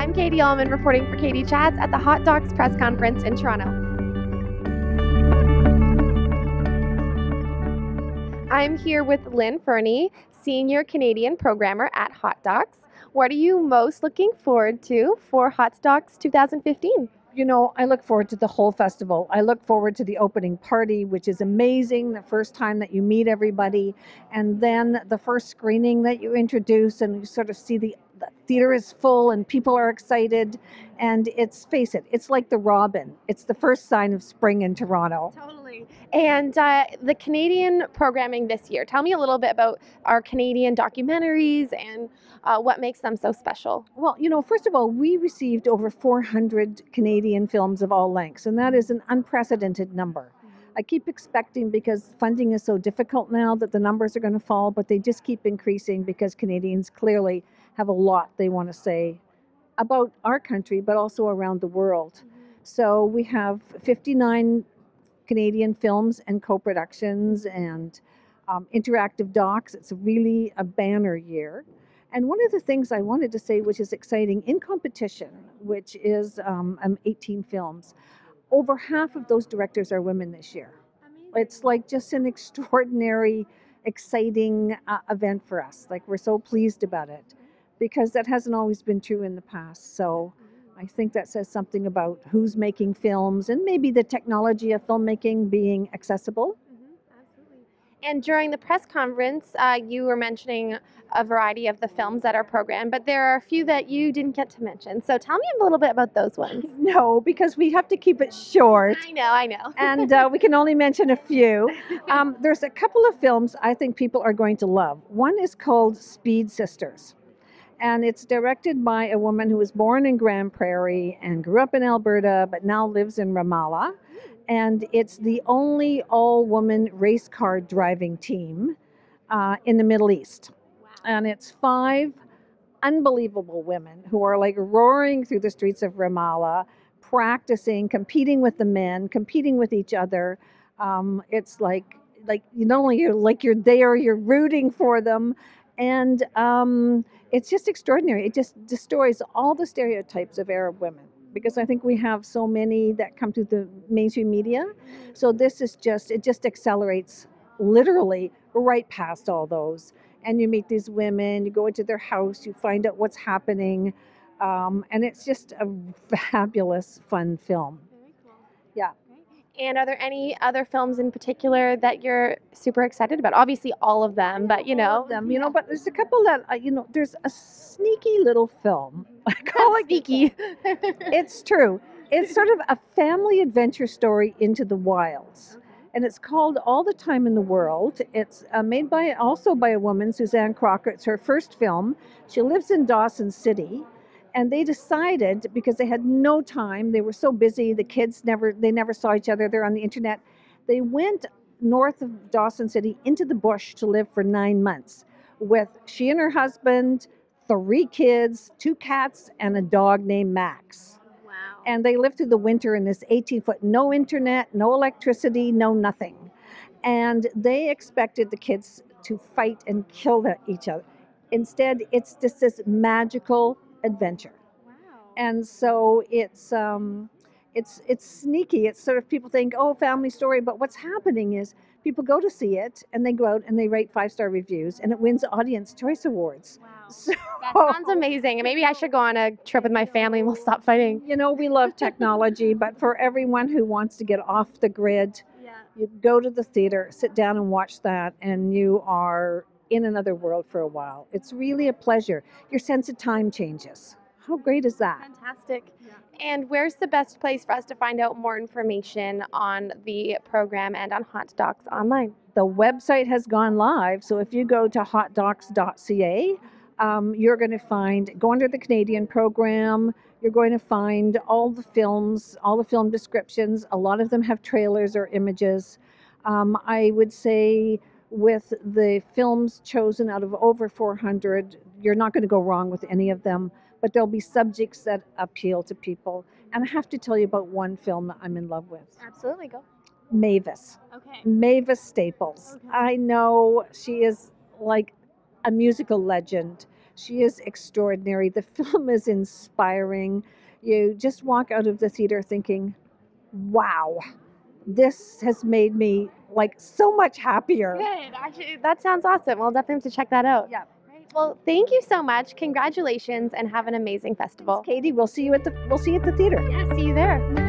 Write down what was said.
I'm Katie Uhlmann reporting for Katie Chats at the hotDOCS press conference in Toronto. I'm here with LYNNE FERNIE, Senior Canadian Programmer at hotDOCS. What are you most looking forward to for hotDOCS 2015? You know, I look forward to the whole festival. I look forward to the opening party, which is amazing, the first time that you meet everybody, and then the first screening that you introduce, and you sort of see the theater is full and people are excited, and face it, it's like the robin. It's the first sign of spring in Toronto. Totally. And the Canadian programming this year, tell me a little bit about our Canadian documentaries and what makes them so special. Well, you know, first of all, we received over 400 Canadian films of all lengths, and that is an unprecedented number. I keep expecting, because funding is so difficult now, that the numbers are going to fall, but they just keep increasing because Canadians clearly have a lot they want to say about our country, but also around the world. So we have 59 Canadian films and co-productions and interactive docs. It's really a banner year. And one of the things I wanted to say, which is exciting, in competition, which is 18 films, over half of those directors are women this year. Amazing. It's like just an extraordinary, exciting event for us. Like, we're so pleased about it, because that hasn't always been true in the past. So I think that says something about who's making films and maybe the technology of filmmaking being accessible. Absolutely. And during the press conference, you were mentioning a variety of the films that are programmed, but there are a few that you didn't get to mention. So tell me a little bit about those ones. No, because we have to keep it short. I know. And we can only mention a few. There's a couple of films I think people are going to love. One is called Speed Sisters. And it's directed by a woman who was born in Grand Prairie and grew up in Alberta, but now lives in Ramallah. And it's the only all-woman race car driving team in the Middle East. Wow. And it's 5 unbelievable women who are like roaring through the streets of Ramallah, practicing, competing with the men, competing with each other. It's like you not only you're there, you're rooting for them. And it's just extraordinary. It just destroys all the stereotypes of Arab women, because I think we have so many that come through the mainstream media. So this is it just accelerates literally right past all those. And you meet these women, you go into their house, you find out what's happening. And it's just a fabulous, fun film. Very cool. Yeah. And are there any other films in particular that you're super excited about? Obviously, all of them, but you know. All of them, you know, but there's a couple that, there's a sneaky little film. I call it sneaky. It's true. It's sort of a family adventure story into the wilds. Okay. And it's called All the Time in the World. It's made also by a woman, Suzanne Crocker. It's her first film. She lives in Dawson City. And they decided, because they had no time, they were so busy, the kids never saw each other, they're on the internet, they went north of Dawson City into the bush to live for 9 months with she and her husband, 3 kids, 2 cats, and a dog named Max. Wow. And they lived through the winter in this 18-foot, no internet, no electricity, no nothing. And they expected the kids to fight and kill each other. Instead, it's just this magical adventure. Wow. And so it's sneaky. It's sort of, people think, oh, family story, but what's happening is people go to see it and they go out and they write 5-star reviews, and it wins Audience Choice Awards. Wow. So, that sounds amazing. Maybe I should go on a trip with my family and we'll stop fighting. You know, we love technology, but for everyone who wants to get off the grid, you go to the theater, sit down and watch that, and you are in another world for a while. It's really a pleasure. Your sense of time changes. How great is that? Fantastic. Yeah. And where's the best place for us to find out more information on the program and on hotDOCS online? The website has gone live, so if you go to hotdocs.ca, you're going to go under the Canadian program, you're going to find all the films, all the film descriptions. A lot of them have trailers or images. I would say, with the films chosen out of over 400, you're not going to go wrong with any of them, but there'll be subjects that appeal to people. And I have to tell you about one film that I'm in love with. Absolutely, go. Mavis. Okay. Mavis Staples. Okay. I know she is like a musical legend. She is extraordinary. The film is inspiring. You just walk out of the theater thinking, wow, this has made me like so much happier. Good. Actually, that sounds awesome. We'll definitely have to check that out. Yeah. Right. Well, thank you so much. Congratulations, and have an amazing festival. Katie, we'll see you at the theater. Yeah, see you there.